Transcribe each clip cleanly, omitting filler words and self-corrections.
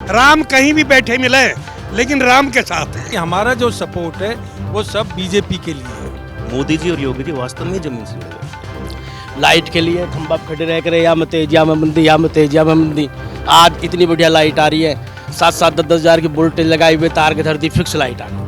राम कहीं भी बैठे मिले लेकिन राम के साथ है। हमारा जो सपोर्ट है वो सब बीजेपी के लिए है। मोदी जी और योगी जी वास्तव में जमीन से जुड़े हैं। लाइट के लिए खंभा पे खड़े रह कर या में तेज या में मंदी या में तेज या में मंदी। आज इतनी बढ़िया लाइट आ रही है, 7-7 10 हज़ार की वोल्टेज लगाई हुए तार के धरती फिक्स लाइट आ गई।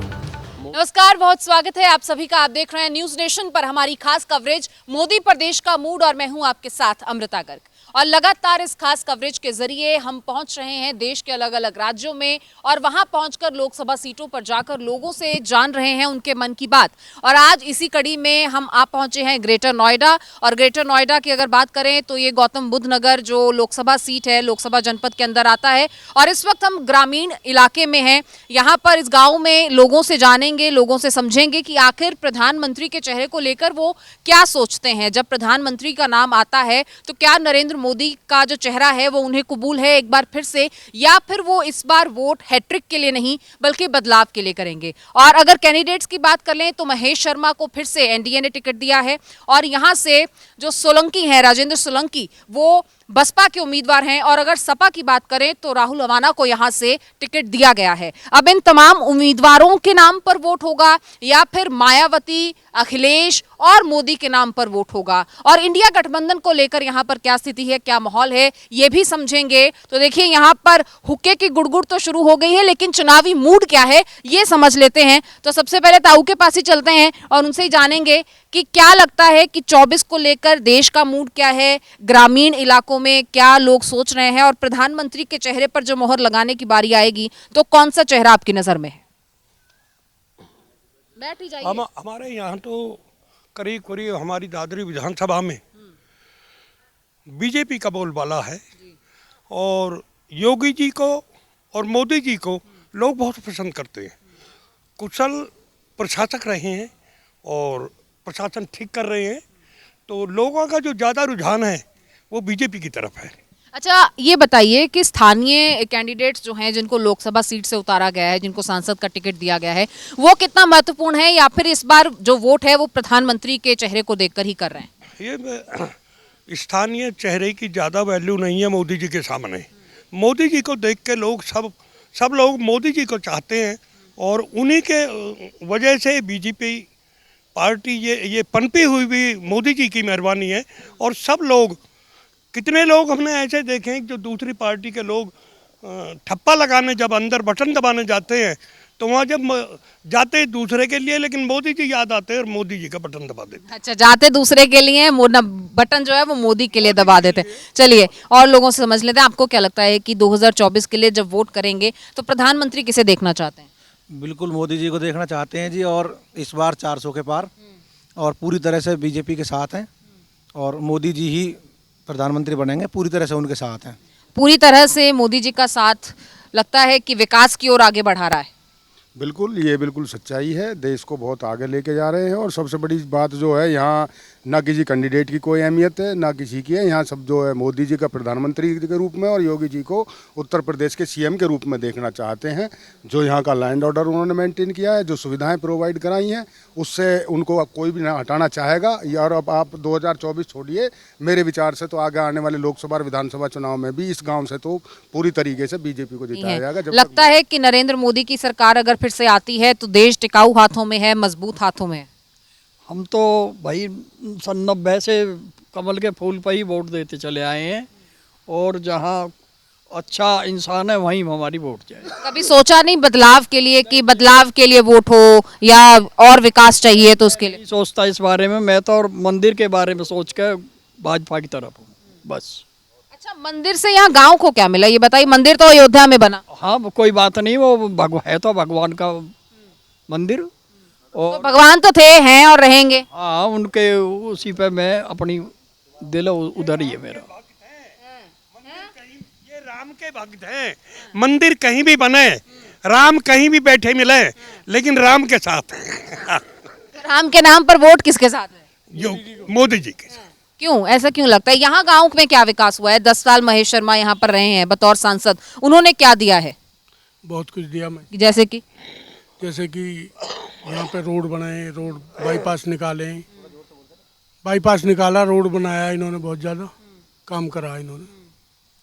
नमस्कार, बहुत स्वागत है आप सभी का। आप देख रहे हैं न्यूज नेशन पर हमारी खास कवरेज मोदी प्रदेश का मूड, और मैं हूं आपके साथ अमृता गर्ग। और लगातार इस खास कवरेज के जरिए हम पहुंच रहे हैं देश के अलग अलग राज्यों में, और वहां पहुंचकर लोकसभा सीटों पर जाकर लोगों से जान रहे हैं उनके मन की बात। और आज इसी कड़ी में हम आ पहुंचे हैं ग्रेटर नोएडा। और ग्रेटर नोएडा की अगर बात करें तो ये गौतम बुद्ध नगर जो लोकसभा सीट है, लोकसभा जनपद के अंदर आता है। और इस वक्त हम ग्रामीण इलाके में हैं। यहाँ पर इस गाँव में लोगों से जानेंगे, लोगों से समझेंगे कि आखिर प्रधानमंत्री के चेहरे को लेकर वो क्या सोचते हैं। जब प्रधानमंत्री का नाम आता है तो क्या नरेंद्र मोदी का जो चेहरा है वो उन्हें कबूल है एक बार फिर से, या फिर वो इस बार वोट हैट्रिक के लिए नहीं बल्कि बदलाव के लिए करेंगे। और अगर कैंडिडेट्स की बात कर लें तो महेश शर्मा को फिर से एनडीए ने टिकट दिया है, और यहाँ से जो सोलंकी हैं, राजेंद्र सोलंकी, वो बसपा के उम्मीदवार हैं। और अगर सपा की बात करें तो राहुल अवाना को यहां से टिकट दिया गया है। अब इन तमाम उम्मीदवारों के नाम पर वोट होगा या फिर मायावती, अखिलेश और मोदी के नाम पर वोट होगा, और इंडिया गठबंधन को लेकर यहां पर क्या स्थिति है, क्या माहौल है, ये भी समझेंगे। तो देखिए, यहां पर हुक्के की गुड़गुड़ तो शुरू हो गई है, लेकिन चुनावी मूड क्या है ये समझ लेते हैं। तो सबसे पहले ताऊ के पास ही चलते हैं और उनसे ही जानेंगे कि क्या लगता है कि 24 को लेकर देश का मूड क्या है, ग्रामीण इलाकों में क्या लोग सोच रहे हैं, और प्रधानमंत्री के चेहरे पर जो मोहर लगाने की बारी आएगी तो कौन सा चेहरा आपकी नजर में है। बैठ ही जाइए। हमारे यहाँ तो करीब करीब हमारी दादरी विधानसभा में बीजेपी का बोलबाला है, और योगी जी को और मोदी जी को लोग बहुत पसंद करते हैं। कुशल प्रशासक रहे हैं और प्रशासन ठीक कर रहे हैं, तो लोगों का जो ज़्यादा रुझान है वो बीजेपी की तरफ है। अच्छा, ये बताइए कि स्थानीय कैंडिडेट्स जो हैं जिनको लोकसभा सीट से उतारा गया है, जिनको सांसद का टिकट दिया गया है, वो कितना महत्वपूर्ण है, या फिर इस बार जो वोट है वो प्रधानमंत्री के चेहरे को देखकर ही कर रहे हैं। ये स्थानीय चेहरे की ज़्यादा वैल्यू नहीं है मोदी जी के सामने। मोदी जी को देख के लोग सब लोग मोदी जी को चाहते हैं, और उन्हीं के वजह से बीजेपी पार्टी ये पनपी हुई भी मोदी जी की मेहरबानी है। और सब लोग, कितने लोग हमने ऐसे देखे हैं जो दूसरी पार्टी के लोग ठप्पा लगाने जब अंदर बटन दबाने जाते हैं तो वहाँ जब जाते हैं दूसरे के लिए, लेकिन मोदी जी याद आते हैं और मोदी जी का बटन दबा देते हैं। अच्छा, जाते दूसरे के लिए, बटन जो है वो मोदी के लिए दबा देते हैं। चलिए और लोगों से समझ लेते हैं, आपको क्या लगता है कि 2024 के लिए जब वोट करेंगे तो प्रधानमंत्री किसे देखना चाहते हैं। बिल्कुल मोदी जी को देखना चाहते हैं जी, और इस बार 400 के पार, और पूरी तरह से बीजेपी के साथ हैं, और मोदी जी ही प्रधानमंत्री बनेंगे, पूरी तरह से उनके साथ हैं। पूरी तरह से मोदी जी का साथ लगता है कि विकास की ओर आगे बढ़ा रहा है। बिल्कुल, ये बिल्कुल सच्चाई है। देश को बहुत आगे लेके जा रहे हैं, और सबसे बड़ी बात जो है, यहाँ ना किसी कैंडिडेट की कोई अहमियत है ना किसी की है। यहाँ सब जो है मोदी जी का प्रधानमंत्री के रूप में और योगी जी को उत्तर प्रदेश के सीएम के रूप में देखना चाहते हैं। जो यहाँ का लैंड ऑर्डर उन्होंने मेंटेन किया है, जो सुविधाएं प्रोवाइड कराई हैं, उससे उनको अब कोई भी ना हटाना चाहेगा। और अब आप 2024 छोड़िए, मेरे विचार से तो आगे आने वाले लोकसभा और विधानसभा चुनाव में भी इस गाँव से तो पूरी तरीके से बीजेपी को जिताया जाएगा। लगता है कि नरेंद्र मोदी की सरकार अगर फिर से आती है तो देश टिकाऊ हाथों में है, मजबूत हाथों में है। हम तो भाई 90 से कमल के फूल पर ही वोट देते चले आए हैं, और जहाँ अच्छा इंसान है वहीं हमारी वोट जाए। कभी सोचा नहीं बदलाव के लिए कि बदलाव के लिए वोट हो, या और विकास चाहिए तो उसके लिए सोचता इस बारे में मैं तो, और मंदिर के बारे में सोच के भाजपा की तरफ हूँ बस। अच्छा, मंदिर से यहाँ गांव को क्या मिला ये बताइए। मंदिर तो अयोध्या में बना। हाँ, कोई बात नहीं, वो है तो भगवान का मंदिर, और तो भगवान तो थे, हैं और रहेंगे। हाँ, उनके उसी पे मैं अपनी दिल उधर ही है मेरा। ये राम के भक्त हैं। मंदिर कहीं भी बने, राम कहीं भी बैठे मिले, लेकिन राम के साथ है। राम के नाम पर वोट किसके साथ है। मोदी जी के साथ। क्यों, ऐसा क्यों लगता है। यहाँ गांव में क्या विकास हुआ है। 10 साल महेश शर्मा यहाँ पर रहे हैं बतौर सांसद, उन्होंने क्या दिया है। बहुत कुछ दिया मैं, जैसे कि यहाँ पे रोड बनाए, रोड बाईपास निकाला, रोड बनाया इन्होंने, बहुत ज़्यादा काम करा इन्होंने।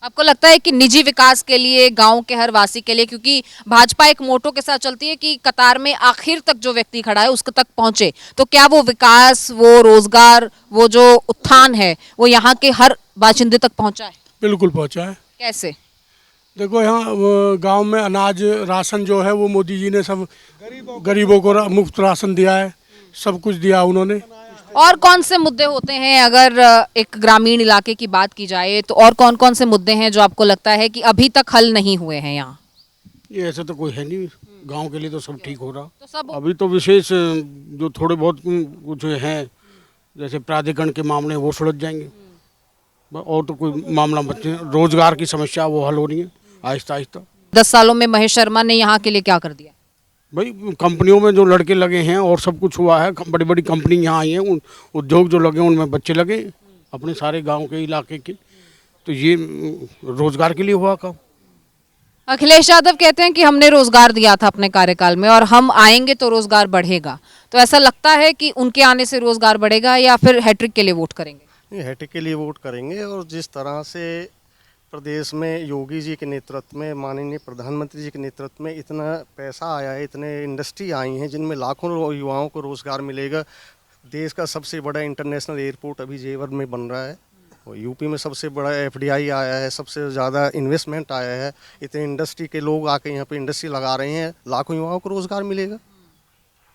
आपको लगता है कि निजी विकास के लिए, गांव के हर वासी के लिए, क्योंकि भाजपा एक मोटो के साथ चलती है कि कतार में आखिर तक जो व्यक्ति खड़ा है उसके तक पहुंचे, तो क्या वो विकास, वो रोजगार, वो जो उत्थान है वो यहाँ के हर बाशिंदे तक पहुंचा है? बिल्कुल पहुंचा है। कैसे? देखो यहाँ गांव में अनाज राशन जो है वो मोदी जी ने सब गरीबों को मुफ्त राशन दिया है, सब कुछ दिया उन्होंने। और कौन से मुद्दे होते हैं, अगर एक ग्रामीण इलाके की बात की जाए तो और कौन कौन से मुद्दे हैं जो आपको लगता है कि अभी तक हल नहीं हुए हैं यहाँ? ये ऐसा तो कोई है नहीं, गांव के लिए तो सब ठीक हो रहा। तो सब अभी तो विशेष जो थोड़े बहुत कुछ हैं, जैसे प्राधिकरण के मामले वो सुलझ जाएंगे, और तो कोई मामला बच्चे रोजगार की समस्या वो हल हो रही है आहिस्ता आहिस्ता। 10 सालों में महेश शर्मा ने यहाँ के लिए क्या कर दिया? भाई कंपनियों में जो लड़के लगे हैं और सब कुछ हुआ है, बड़ी बड़ी कंपनी यहाँ आई हैं, उद्योग जो लगे उनमें बच्चे लगे अपने सारे गांव के इलाके के, तो ये रोजगार के लिए हुआ काम। अखिलेश यादव कहते हैं कि हमने रोजगार दिया था अपने कार्यकाल में और हम आएंगे तो रोजगार बढ़ेगा, तो ऐसा लगता है कि उनके आने से रोजगार बढ़ेगा या फिर हैट्रिक के लिए वोट करेंगे? नहीं, हैट्रिक के लिए वोट करेंगे। और जिस तरह से प्रदेश में योगी जी के नेतृत्व में, माननीय प्रधानमंत्री जी के नेतृत्व में इतना पैसा आया है, इतने इंडस्ट्री आई हैं जिनमें लाखों युवाओं को रोज़गार मिलेगा। देश का सबसे बड़ा इंटरनेशनल एयरपोर्ट अभी जेवर में बन रहा है, और यूपी में सबसे बड़ा FDI आया है, सबसे ज़्यादा इन्वेस्टमेंट आया है, इतने इंडस्ट्री के लोग आके यहाँ पे इंडस्ट्री लगा रहे हैं, लाखों युवाओं को रोज़गार मिलेगा।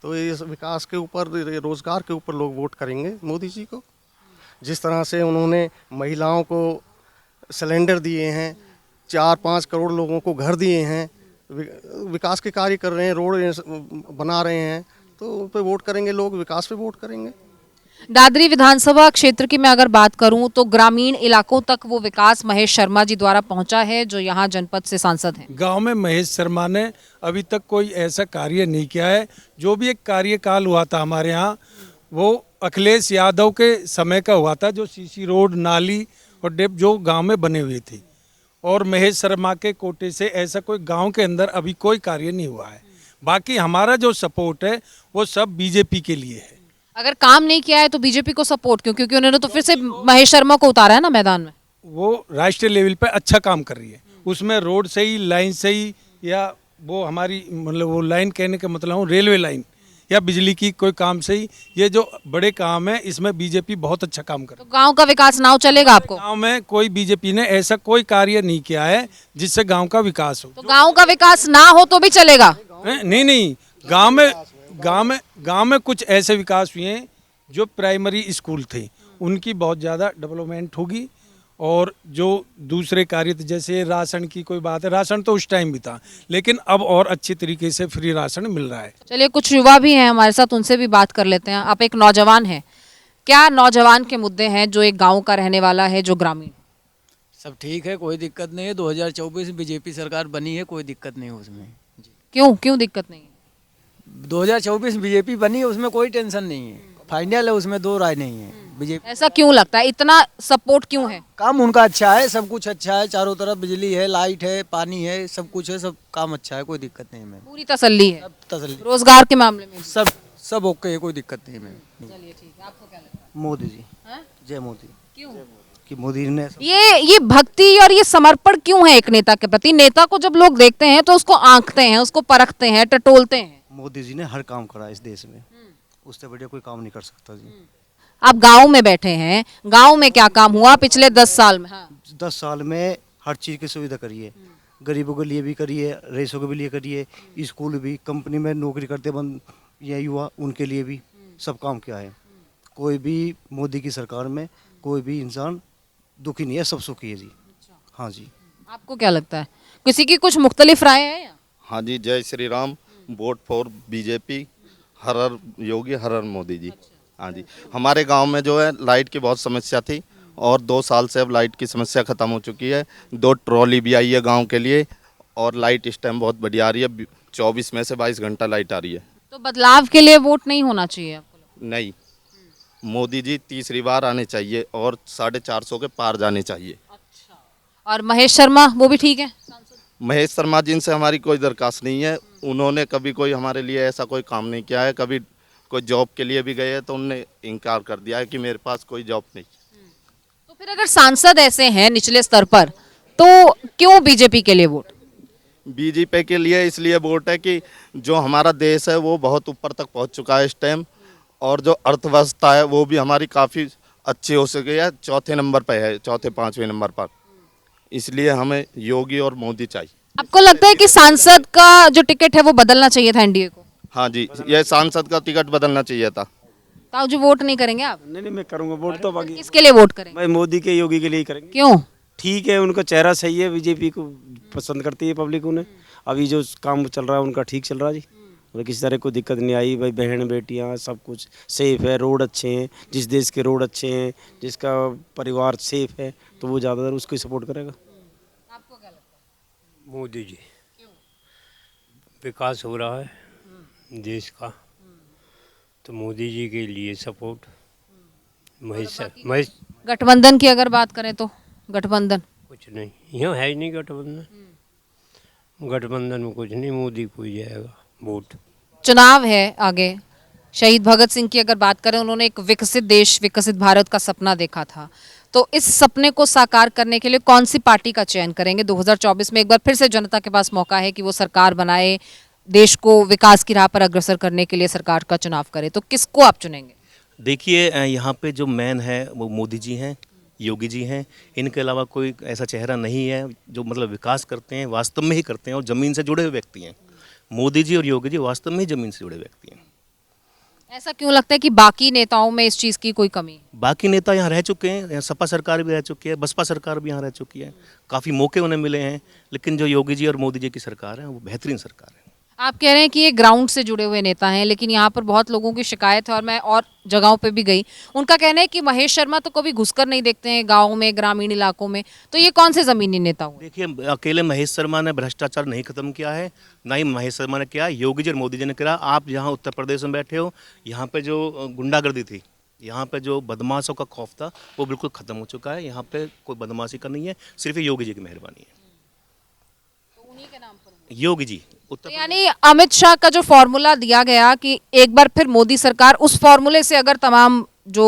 तो इस विकास के ऊपर, रोज़गार के ऊपर लोग वोट करेंगे मोदी जी को। जिस तरह से उन्होंने महिलाओं को सिलेंडर दिए हैं, 4-5 करोड़ लोगों को घर दिए हैं, विकास के कार्य कर रहे हैं, रोड बना रहे हैं, तो उन पे वोट करेंगे लोग, विकास पे वोट करेंगे। दादरी विधानसभा क्षेत्र की मैं अगर बात करूं तो ग्रामीण इलाकों तक वो विकास महेश शर्मा जी द्वारा पहुंचा है, जो यहाँ जनपद से सांसद हैं। गांव में महेश शर्मा ने अभी तक कोई ऐसा कार्य नहीं किया है। जो भी एक कार्यकाल हुआ था हमारे यहाँ, वो अखिलेश यादव के समय का हुआ था, जो सीसी रोड, नाली और डेप जो गांव में बने हुए थे, और महेश शर्मा के कोटे से ऐसा कोई गांव के अंदर अभी कोई कार्य नहीं हुआ है। बाकी हमारा जो सपोर्ट है वो सब बीजेपी के लिए है। अगर काम नहीं किया है तो बीजेपी को सपोर्ट क्यों? क्योंकि उन्होंने तो फिर से महेश शर्मा को उतारा है ना मैदान में। वो राष्ट्रीय लेवल पे अच्छा काम कर रही है, उसमें रोड से ही, लाइन से ही, या वो हमारी मतलब वो लाइन कहने का मतलब रेलवे लाइन या बिजली की कोई काम से ही, ये जो बड़े काम है इसमें बीजेपी बहुत अच्छा काम कर रही है। तो गांव का विकास नाव चलेगा आपको? गांव में कोई बीजेपी ने ऐसा कोई कार्य नहीं किया है जिससे गांव का विकास हो। तो गांव का विकास ना हो तो भी चलेगा? नहीं, गांव में कुछ ऐसे विकास हुए हैं, जो प्राइमरी स्कूल थे उनकी बहुत ज़्यादा डेवलपमेंट होगी, और जो दूसरे कार्य थे जैसे राशन की कोई बात है, राशन तो उस टाइम भी था, लेकिन अब और अच्छी तरीके से फ्री राशन मिल रहा है। चलिए, कुछ युवा भी हैं हमारे साथ, उनसे भी बात कर लेते हैं। आप एक नौजवान हैं, क्या नौजवान के मुद्दे हैं जो एक गांव का रहने वाला है, जो ग्रामीण? सब ठीक है, कोई दिक्कत नहीं है। 2024 में बीजेपी सरकार बनी है, कोई दिक्कत नहीं है उसमें। क्यों दिक्कत नहीं है? 2024 बीजेपी बनी है, उसमें कोई टेंशन नहीं है, फाइनल है, उसमें दो राय नहीं है। बीजेपी ऐसा क्यों लगता है, इतना सपोर्ट क्यों है? काम उनका अच्छा है, सब कुछ अच्छा है, चारों तरफ बिजली है, लाइट है, पानी है, सब कुछ है, सब काम अच्छा है, कोई दिक्कत नहीं है। पूरी तसल्ली है? सब तसल्ली, रोजगार के मामले में सब ओके है, कोई दिक्कत नहीं है। चलिए ठीक है, आपको क्या लगता है? मोदी जी, जय मोदी। क्यों? कि मोदी ने ये भक्ति और ये समर्पण क्यों है एक नेता के प्रति? नेता को जब लोग देखते हैं तो उसको आंकते हैं, उसको परखते हैं, टटोलते हैं। मोदी जी ने हर काम करा इस देश में, उससे बढ़िया कोई काम नहीं कर सकता जी। आप गांव में बैठे हैं, गांव में क्या काम हुआ पिछले 10 साल में? 10 साल में हर चीज़ की सुविधा करिए, गरीबों के लिए भी करिए, रईसों के लिए करिए, स्कूल भी, कंपनी में नौकरी करते बंद या युवा, उनके लिए भी सब काम किया है। कोई भी मोदी की सरकार में कोई भी इंसान दुखी नहीं है, सब सुखी है जी। हाँ जी, आपको क्या लगता है, किसी की कुछ मुख्तलिफ राय है या? हाँ जी, जय Shri Ram, vote for BJP, हर हर योगी, हर हर मोदी जी। हाँ जी, हमारे गांव में जो है लाइट की बहुत समस्या थी, और 2 साल से अब लाइट की समस्या ख़त्म हो चुकी है। 2 ट्रॉली भी आई है गांव के लिए, और लाइट इस टाइम बहुत बढ़िया आ रही है, 24 में से 22 घंटा लाइट आ रही है। तो बदलाव के लिए वोट नहीं होना चाहिए आपको? नहीं, मोदी जी तीसरी बार आने चाहिए और 450 के पार जाने चाहिए। अच्छा, और महेश शर्मा वो भी ठीक है सांसद? महेश शर्मा जी से हमारी कोई दरखास्त नहीं है, उन्होंने कभी कोई हमारे लिए ऐसा कोई काम नहीं किया है। कभी कोई जॉब के लिए भी गए हैं तो उन्होंने इनकार कर दिया है कि मेरे पास कोई जॉब नहीं। तो फिर अगर सांसद ऐसे हैं निचले स्तर पर, तो क्यों बीजेपी के लिए वोट? बीजेपी के लिए इसलिए वोट है कि जो हमारा देश है वो बहुत ऊपर तक पहुंच चुका है इस टाइम, और जो अर्थव्यवस्था है वो भी हमारी काफ़ी अच्छी हो सकी है, चौथे नंबर पर है, चौथे पाँचवें नंबर पर। इसलिए हमें योगी और मोदी चाहिए। आपको लगता है कि सांसद का जो टिकट है वो बदलना चाहिए था एनडीए को? हाँ जी, यह सांसद का टिकट बदलना चाहिए था। तो जो वोट नहीं करेंगे आप? नहीं मैं करूँगा वोट तो। बाकी किसके लिए वोट करेंगे? भाई मोदी के योगी के लिए ही करेंगे। क्यों? ठीक है, उनका चेहरा सही है, बीजेपी को पसंद करती है पब्लिक उन्हें। अभी जो काम चल रहा है उनका ठीक चल रहा है जी, मतलब किसी तरह कोई दिक्कत नहीं आई। भाई बहन बेटियां सब कुछ सेफ है, रोड अच्छे हैं, जिस देश के रोड अच्छे हैं, जिसका परिवार सेफ है तो वो ज़्यादातर उसको ही सपोर्ट करेगा। आपको क्या लगता है? मोदी जी। विकास हो रहा है देश का, तो मोदी जी के लिए सपोर्ट। महेश गठबंधन की अगर बात करें तो गठबंधन कुछ नहीं, यहाँ है ही नहीं गठबंधन। गठबंधन में कुछ नहीं, मोदी को ही जाएगा वोट। चुनाव है आगे। शहीद भगत सिंह की अगर बात करें, उन्होंने एक विकसित देश, विकसित भारत का सपना देखा था। तो इस सपने को साकार करने के लिए कौन सी पार्टी का चयन करेंगे? 2024 में एक बार फिर से जनता के पास मौका है कि वो सरकार बनाए, देश को विकास की राह पर अग्रसर करने के लिए सरकार का चुनाव करे। तो किसको आप चुनेंगे? देखिए, यहाँ पे जो मैन है वो मोदी जी हैं, योगी जी हैं। इनके अलावा कोई ऐसा चेहरा नहीं है जो मतलब विकास करते हैं, वास्तव में ही करते हैं और ज़मीन से जुड़े हुए व्यक्ति हैं। मोदी जी और योगी जी वास्तव में ही ज़मीन से जुड़े व्यक्ति हैं। ऐसा क्यों लगता है कि बाकी नेताओं में इस चीज़ की कोई कमी है? बाकी नेता यहाँ रह चुके हैं, यहाँ सपा सरकार भी रह चुकी है, बसपा सरकार भी यहाँ रह चुकी है, काफ़ी मौके उन्हें मिले हैं। लेकिन जो योगी जी और मोदी जी की सरकार है वो बेहतरीन सरकार है। आप कह रहे हैं कि ये ग्राउंड से जुड़े हुए नेता हैं, लेकिन यहाँ पर बहुत लोगों की शिकायत है और मैं और जगहों पे भी गई, उनका कहना है कि महेश शर्मा तो कभी घुसकर नहीं देखते हैं गाँव में, ग्रामीण इलाकों में। तो ये कौन से ज़मीनी नेता हुए? देखिए, अकेले महेश शर्मा ने भ्रष्टाचार नहीं खत्म किया है, ना ही महेश शर्मा ने किया, योगी जी और मोदी जी ने किया। आप जहाँ उत्तर प्रदेश में बैठे हो, यहाँ पे जो गुंडागर्दी थी, यहाँ पे जो बदमाशों का खौफ था, वो बिल्कुल ख़त्म हो चुका है। यहाँ पे कोई बदमाशी का नहीं है, सिर्फ योगी जी की मेहरबानी है। तो उन्हीं के नाम पर योगी जी तो यानी अमित शाह का जो फॉर्मूला दिया गया कि एक बार फिर मोदी सरकार, उस फॉर्मूले से अगर तमाम जो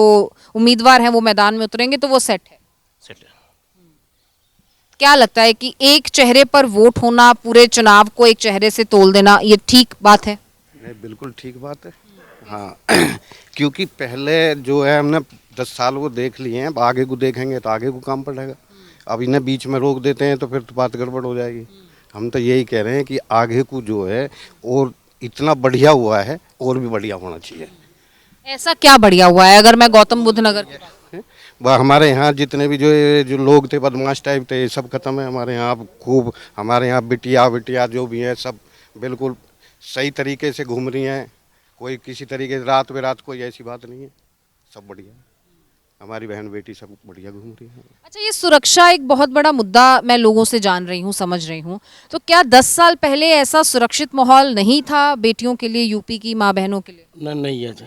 उम्मीदवार हैं वो मैदान में उतरेंगे तो वो सेट है। क्या लगता है कि एक चेहरे पर वोट होना, पूरे चुनाव को एक चेहरे से तोल देना, ये ठीक बात है? नहीं, बिल्कुल ठीक बात है। हाँ क्योंकि पहले जो है हमने 10 साल वो देख लिए हैं, अब आगे को देखेंगे तो आगे को काम पड़ेगा। अब इन्हें बीच में रोक देते हैं तो फिर तो बात गड़बड़ हो जाएगी। हम तो यही कह रहे हैं कि आगे को जो है और इतना बढ़िया हुआ है और भी बढ़िया होना चाहिए। ऐसा क्या बढ़िया हुआ है? अगर मैं गौतम बुद्ध नगर की बात करूं, वह हमारे यहाँ जितने भी जो लोग थे बदमाश टाइप थे, सब खत्म है हमारे यहाँ। अब खूब हमारे यहाँ बिटिया जो भी है सब बिल्कुल सही तरीके से घूम रही हैं। कोई किसी तरीके से रात बेरात कोई ऐसी बात नहीं है, सब बढ़िया। हमारी बहन बेटी सब बढ़िया घूम रही है। अच्छा, ये सुरक्षा एक बहुत बड़ा मुद्दा मैं लोगों से जान रही हूँ, समझ रही हूँ। तो क्या 10 साल पहले ऐसा सुरक्षित माहौल नहीं था बेटियों के लिए, यूपी की माँ बहनों के लिए? नहीं है जी,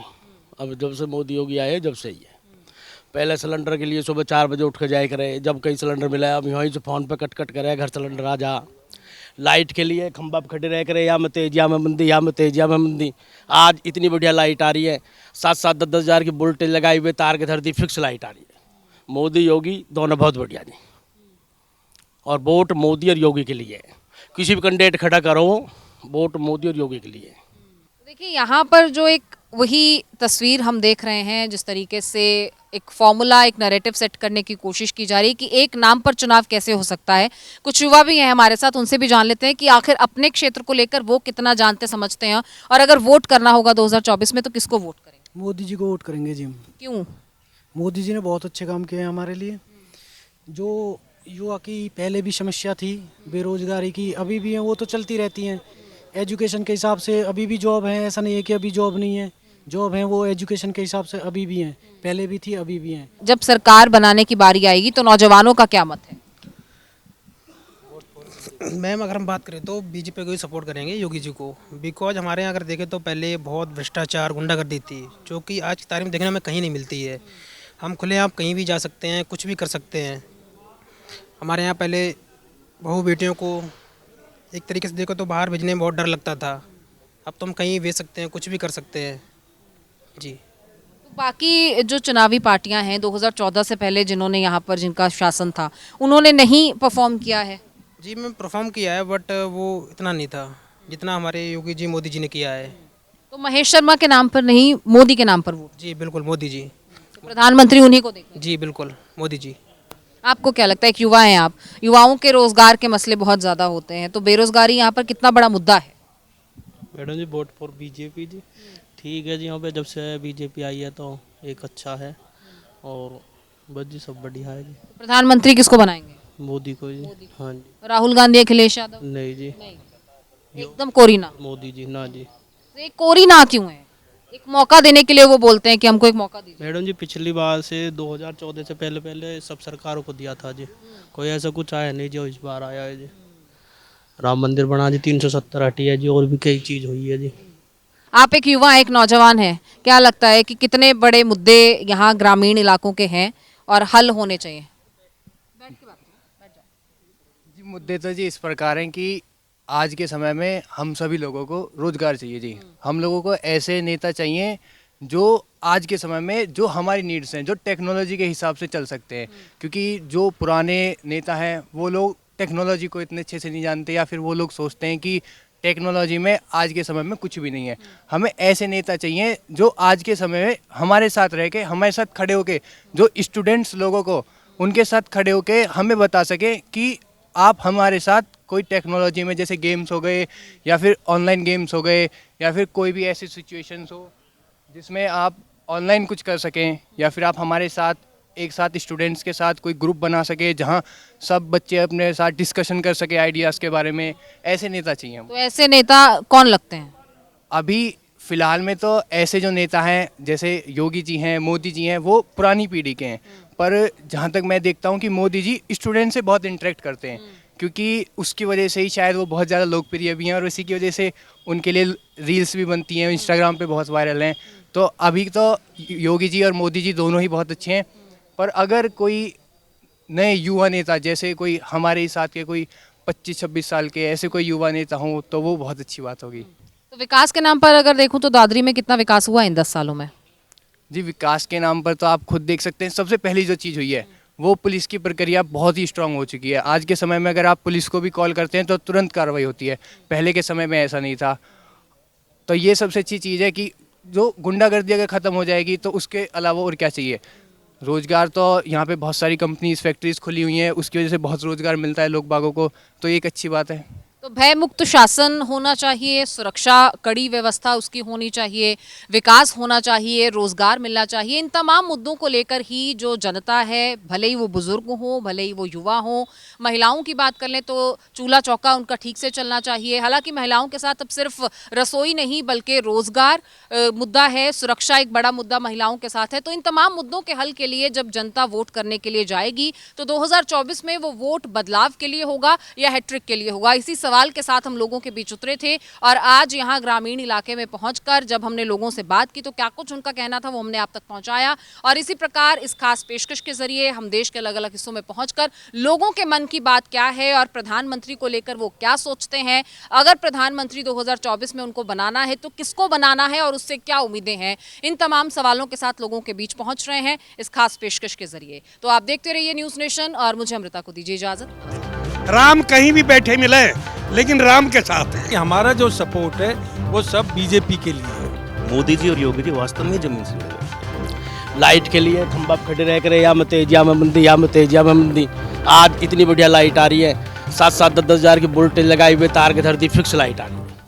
अब जब से मोदी योगी आए जब से ही है। पहले सिलेंडर के लिए सुबह 4 बजे उठ कर जाया करे, जब कहीं सिलेंडर मिला अब यहीं से फ़ोन पे कट करे घर सिलेंडर आ जा। लाइट के लिए खंबा पे खड़े रह करे, या में तेज या में मंदी, या में तेज या में मंदी। आज इतनी बढ़िया लाइट आ रही है, 7-7, 10-10 हज़ार की वोल्टेज लगाई हुए तार के धरती फिक्स लाइट आ रही है। मोदी योगी दोनों बहुत बढ़िया जी, और वोट मोदी और योगी के लिए है। किसी भी कैंडिडेट खड़ा करो, वोट मोदी और योगी के लिए। देखिए, यहाँ पर जो एक वही तस्वीर हम देख रहे हैं, जिस तरीके से एक फॉर्मूला, एक नैरेटिव सेट करने की कोशिश की जा रही है कि एक नाम पर चुनाव कैसे हो सकता है। कुछ युवा भी हैं हमारे साथ, उनसे भी जान लेते हैं कि आखिर अपने क्षेत्र को लेकर वो कितना जानते समझते हैं, और अगर वोट करना होगा 2024 में तो किसको वोट करेंगे? मोदी जी को वोट करेंगे जी हम। क्यों? मोदी जी ने बहुत अच्छे काम किए हैं हमारे लिए। जो युवा की पहले भी समस्या थी बेरोजगारी की, अभी भी है, वो तो चलती रहती हैं। एजुकेशन के हिसाब से अभी भी जॉब है, ऐसा नहीं है कि अभी जॉब नहीं है। जॉब है वो एजुकेशन के हिसाब से अभी भी हैं, पहले भी थी अभी भी हैं। जब सरकार बनाने की बारी आएगी तो नौजवानों का क्या मत है? मैम, अगर हम बात करें तो बीजेपी को ही सपोर्ट करेंगे, योगी जी को। बिकॉज हमारे यहाँ अगर देखें तो पहले बहुत भ्रष्टाचार, गुंडागर्दी थी, जो कि आज की तारीख में देखने में कहीं नहीं मिलती है। हम खुलेआम कहीं भी जा सकते हैं, कुछ भी कर सकते हैं। हमारे यहाँ पहले बहू बेटियों को एक तरीके से देखो तो बाहर भेजने में बहुत डर लगता था। अब तो हम कहीं भेज सकते हैं, कुछ भी कर सकते हैं जी। बाकी जो चुनावी पार्टियां हैं 2014 से पहले जिन्होंने यहाँ पर जिनका शासन था उन्होंने नहीं परफॉर्म किया है? जी मैं परफॉर्म किया है बट वो इतना नहीं था जितना हमारे योगी जी मोदी जी ने किया है। तो महेश शर्मा के नाम पर नहीं, मोदी के नाम पर वोट? जी बिल्कुल मोदी जी। प्रधानमंत्री उन्हीं को देखें? जी बिल्कुल मोदी जी। आपको क्या लगता है, एक युवा हैं आप, युवाओं के रोजगार के मसले बहुत ज़्यादा होते हैं, तो बेरोजगारी यहाँ पर कितना बड़ा मुद्दा है? Madam ji vote for BJP ji. ठीक है जी, यहाँ पे जब से बीजेपी आई है तो एक अच्छा है और बस जी सब बढ़िया है जी। प्रधानमंत्री किसको बनाएंगे? मोदी को जी। हाँ जी। राहुल गांधी, अखिलेश यादव? नहीं जी, एकदम कोरीना? मोदी जी ना जी। तो एक कोरीना क्यों है? एक मौका देने के लिए वो बोलते हैं कि हमको एक मौका दीजिए। मैडम जी पिछली बार से 2014 से पहले सब सरकारों को दिया था जी, कोई ऐसा कुछ आया नहीं जो इस बार आया है जी। राम मंदिर बना जी, 370 हटी है जी, और भी कई चीज़ हुई है जी। आप एक युवा, एक नौजवान हैं, क्या लगता है कि कितने बड़े मुद्दे यहाँ ग्रामीण इलाकों के हैं और हल होने चाहिए? जी मुद्दे तो जी इस प्रकार हैं कि आज के समय में हम सभी लोगों को रोजगार चाहिए जी। हम लोगों को ऐसे नेता चाहिए जो आज के समय में जो हमारी नीड्स हैं, जो टेक्नोलॉजी के हिसाब से चल सकते हैं, क्योंकि जो पुराने नेता हैं वो लोग टेक्नोलॉजी को इतने अच्छे से नहीं जानते, या फिर वो लोग सोचते हैं कि टेक्नोलॉजी में आज के समय में कुछ भी नहीं है। हमें ऐसे नेता चाहिए जो आज के समय में हमारे साथ रह के, हमारे साथ खड़े होके, जो स्टूडेंट्स लोगों को उनके साथ खड़े होके हमें बता सके कि आप हमारे साथ कोई टेक्नोलॉजी में, जैसे गेम्स हो गए या फिर ऑनलाइन गेम्स हो गए, या फिर कोई भी ऐसी सिचुएशंस हो जिसमें आप ऑनलाइन कुछ कर सकें, या फिर आप हमारे साथ एक साथ स्टूडेंट्स के साथ कोई ग्रुप बना सके जहां सब बच्चे अपने साथ डिस्कशन कर सके आइडियाज़ के बारे में। ऐसे नेता चाहिए हम। तो ऐसे नेता कौन लगते हैं? अभी फ़िलहाल में तो ऐसे जो नेता हैं जैसे योगी जी हैं, मोदी जी हैं, वो पुरानी पीढ़ी के हैं, पर जहाँ तक मैं देखता हूँ कि मोदी जी स्टूडेंट से बहुत इंटरेक्ट करते हैं, क्योंकि उसकी वजह से ही शायद वो बहुत ज़्यादा लोकप्रिय भी हैं, और इसी की वजह से उनके लिए रील्स भी बनती हैं, इंस्टाग्राम पे बहुत वायरल हैं। तो अभी तो योगी जी और मोदी जी दोनों ही बहुत अच्छे हैं, पर अगर कोई नए युवा नेता, जैसे कोई हमारे ही साथ के कोई 25-26 साल के ऐसे कोई युवा नेता हों तो वो बहुत अच्छी बात होगी। तो विकास के नाम पर अगर देखूं तो दादरी में कितना विकास हुआ इन 10 सालों में? जी विकास के नाम पर तो आप खुद देख सकते हैं, सबसे पहली जो चीज़ हुई है वो पुलिस की प्रक्रिया बहुत ही स्ट्रांग हो चुकी है। आज के समय में अगर आप पुलिस को भी कॉल करते हैं तो तुरंत कार्रवाई होती है, पहले के समय में ऐसा नहीं था। तो ये सबसे अच्छी चीज़ है कि जो गुंडागर्दी अगर ख़त्म हो जाएगी तो उसके अलावा और क्या चाहिए। रोज़गार तो यहाँ पे बहुत सारी कंपनीज, फैक्ट्रीज खुली हुई हैं, उसकी वजह से बहुत रोज़गार मिलता है लोग बागों को, तो ये एक अच्छी बात है। तो भय मुक्त शासन होना चाहिए, सुरक्षा कड़ी व्यवस्था उसकी होनी चाहिए, विकास होना चाहिए, रोजगार मिलना चाहिए। इन तमाम मुद्दों को लेकर ही जो जनता है, भले ही वो बुजुर्ग हो, भले ही वो युवा हो, महिलाओं की बात कर लें तो चूल्हा चौका उनका ठीक से चलना चाहिए। हालांकि महिलाओं के साथ अब सिर्फ रसोई नहीं बल्कि रोजगार मुद्दा है, सुरक्षा एक बड़ा मुद्दा महिलाओं के साथ है। तो इन तमाम मुद्दों के हल के लिए जब जनता वोट करने के लिए जाएगी तो 2024 में वो वोट बदलाव के लिए होगा या हैट्रिक के लिए होगा। इसी सवाल के साथ हम लोगों के बीच उतरे थे और आज यहाँ ग्रामीण इलाके में पहुंचकर जब हमने लोगों से बात की तो क्या कुछ उनका कहना था वो हमने आप तक पहुंचाया। और इसी प्रकार इस खास पेशकश के जरिए हम देश के अलग अलग हिस्सों में पहुंचकर लोगों के मन की बात क्या है और प्रधानमंत्री को लेकर वो क्या सोचते हैं, अगर प्रधानमंत्री 2024 में उनको बनाना है तो किसको बनाना है और उससे क्या उम्मीदें हैं, इन तमाम सवालों के साथ लोगों के बीच पहुंच रहे हैं इस खास पेशकश के जरिए। तो आप देखते रहिए न्यूज़ नेशन और मुझे अमृता को दीजिए इजाजत। राम कहीं भी बैठे मिले लेकिन राम के साथ है। हमारा जो सपोर्ट है वो सब बीजेपी के लिए है। मोदी जी और योगी जी वास्तव में जमीन से जुड़े हैं। लाइट के लिए खंभा खड़े रह कर या में तेज या में मंदी, या में तेज या में मंदी। आज इतनी बढ़िया लाइट आ रही है, 7-7, 10-10 हज़ार की वोल्टेज लगाई हुए तार के धरती फिक्स लाइट आ रही है।